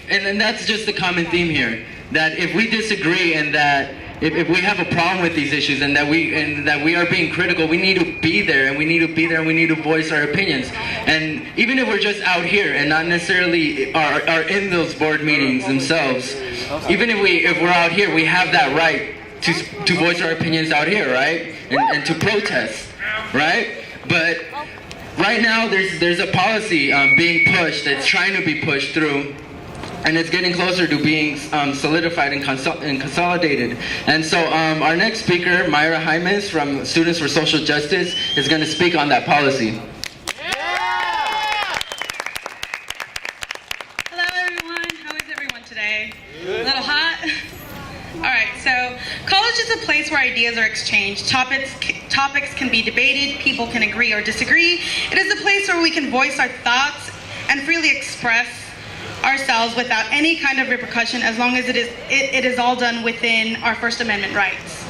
and then that's just the common theme here, that if we disagree and that if we have a problem with these issues and that we are being critical, we need to be there, and we need to voice our opinions. And even if we're just out here and not necessarily are in those board meetings themselves, even if we're out here, we have that right to voice our opinions out here, right? And to protest, right? But right now there's a policy being pushed that's trying to be pushed through, and it's getting closer to being solidified and consolidated. And so our next speaker, Mayra from Students for Social Justice, is going to speak on that policy. Hello everyone, how is everyone today? Good. A little hot? Alright, so college is a place where ideas are exchanged, topics can be debated, people can agree or disagree. It is a place where we can voice our thoughts and freely express ourselves without any kind of repercussion, as long as it is all done within our First Amendment rights.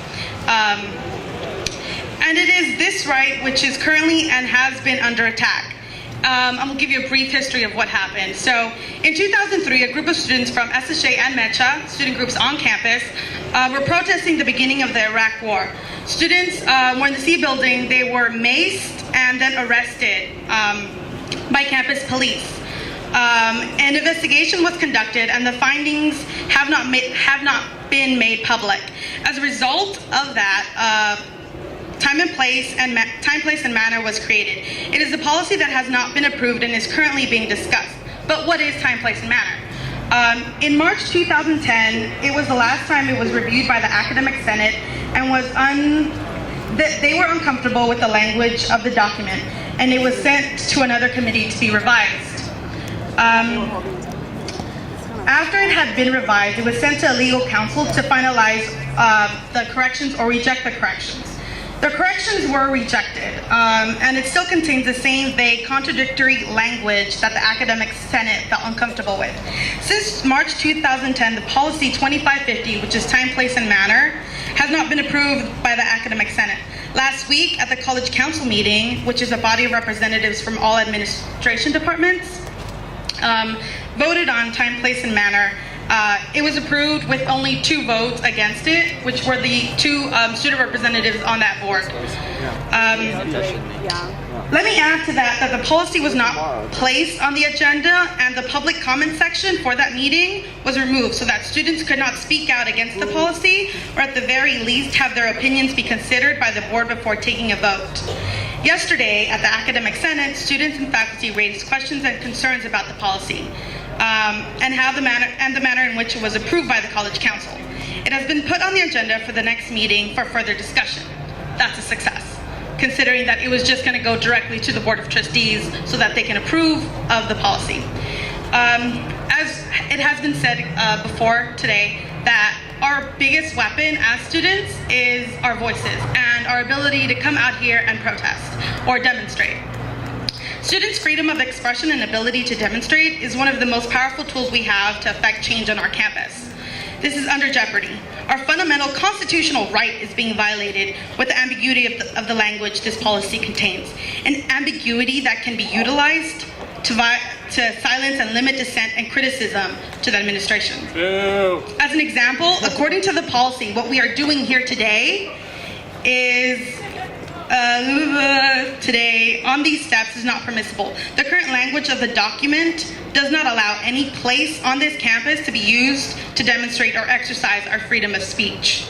And it is this right which is currently and has been under attack. I'm going to give you a brief history of what happened. So in 2003, a group of students from SSJ and MECHA, student groups on campus, were protesting the beginning of the Iraq War. Students were in the C building. They were maced and then arrested by campus police. An investigation was conducted, and the findings have not been made public. As a result of that, time, place, and manner was created. It is a policy that has not been approved and is currently being discussed. But what is time, place, and manner? In March 2010, it was the last time it was reviewed by the Academic Senate, and they were uncomfortable with the language of the document, and it was sent to another committee to be revised. After it had been revised, it was sent to a legal counsel to finalize the corrections or reject the corrections. The corrections were rejected, and it still contains the same vague, contradictory language that the Academic Senate felt uncomfortable with. Since March 2010, the policy 2550, which is time, place, and manner, has not been approved by the Academic Senate. Last week at the College Council meeting, which is a body of representatives from all administration departments, voted on time, place, and manner. It was approved with only 2 votes against it, which were the 2 student representatives on that board. Let me add to that the policy was not placed on the agenda, and the public comment section for that meeting was removed so that students could not speak out against the policy, or at the very least have their opinions be considered by the board before taking a vote. Yesterday, at the Academic Senate, students and faculty raised questions and concerns about the policy and the manner in which it was approved by the College Council. It has been put on the agenda for the next meeting for further discussion. That's a success, considering that it was just going to go directly to the Board of Trustees so that they can approve of the policy. As it has been said before today, that our biggest weapon as students is our voices and our ability to come out here and protest or demonstrate. Students' freedom of expression and ability to demonstrate is one of the most powerful tools we have to affect change on our campus. This is under jeopardy. Our fundamental constitutional right is being violated with the ambiguity of the language this policy contains, an ambiguity that can be utilized to silence and limit dissent and criticism to the administration. Ew. As an example, according to the policy, what we are doing here today is on these steps is not permissible. The current language of the document does not allow any place on this campus to be used to demonstrate or exercise our freedom of speech.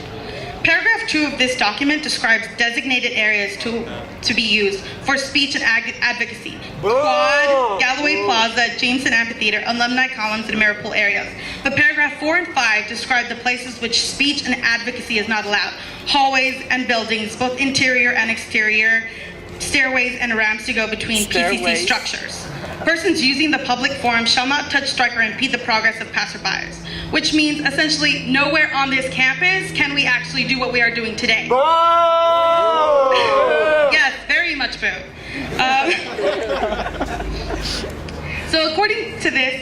Paragraph 2 of this document describes designated areas to be used for speech and advocacy. Quad, Galloway Plaza, Jameson Amphitheater, Alumni Columns, and Maripool areas. But paragraph 4 and 5 describe the places which speech and advocacy is not allowed. Hallways and buildings, both interior and exterior, stairways and ramps to go between PCC structures. Persons using the public forum shall not touch, strike, or impede the progress of passerbys, which means essentially nowhere on this campus can we actually do what we are doing today. Yes, very much boo. So according to this,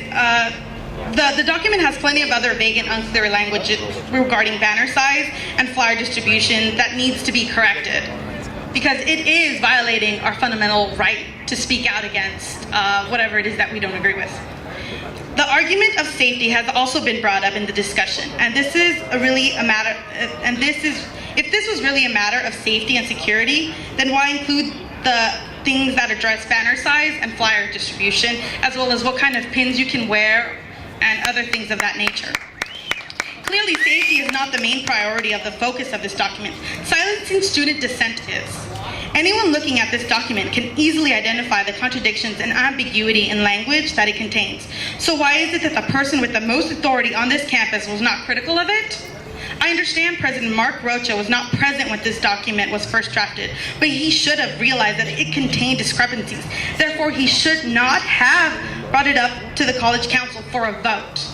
the document has plenty of other vague and unclear language regarding banner size and flyer distribution that needs to be corrected, because it is violating our fundamental right to speak out against whatever it is that we don't agree with. The argument of safety has also been brought up in the discussion, and if this was really a matter of safety and security, then why include the things that address banner size and flyer distribution, as well as what kind of pins you can wear and other things of that nature? Clearly, safety is not the main priority of the focus of this document. Silencing student dissent is. Anyone looking at this document can easily identify the contradictions and ambiguity in language that it contains. So why is it that the person with the most authority on this campus was not critical of it? I understand President Mark Rocha was not present when this document was first drafted, but he should have realized that it contained discrepancies. Therefore, he should not have brought it up to the college council for a vote.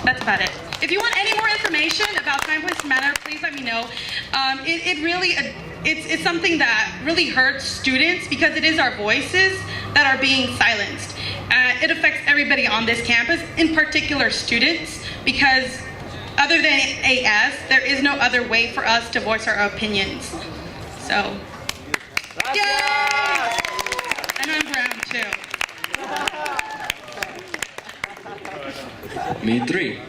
That's about it. If you want any more information about Time, Place, and Manner, please let me know. It's something that really hurts students because it is our voices that are being silenced. It affects everybody on this campus, in particular students, because other than AS, there is no other way for us to voice our opinions. So, yay! And I'm brown too. Me three.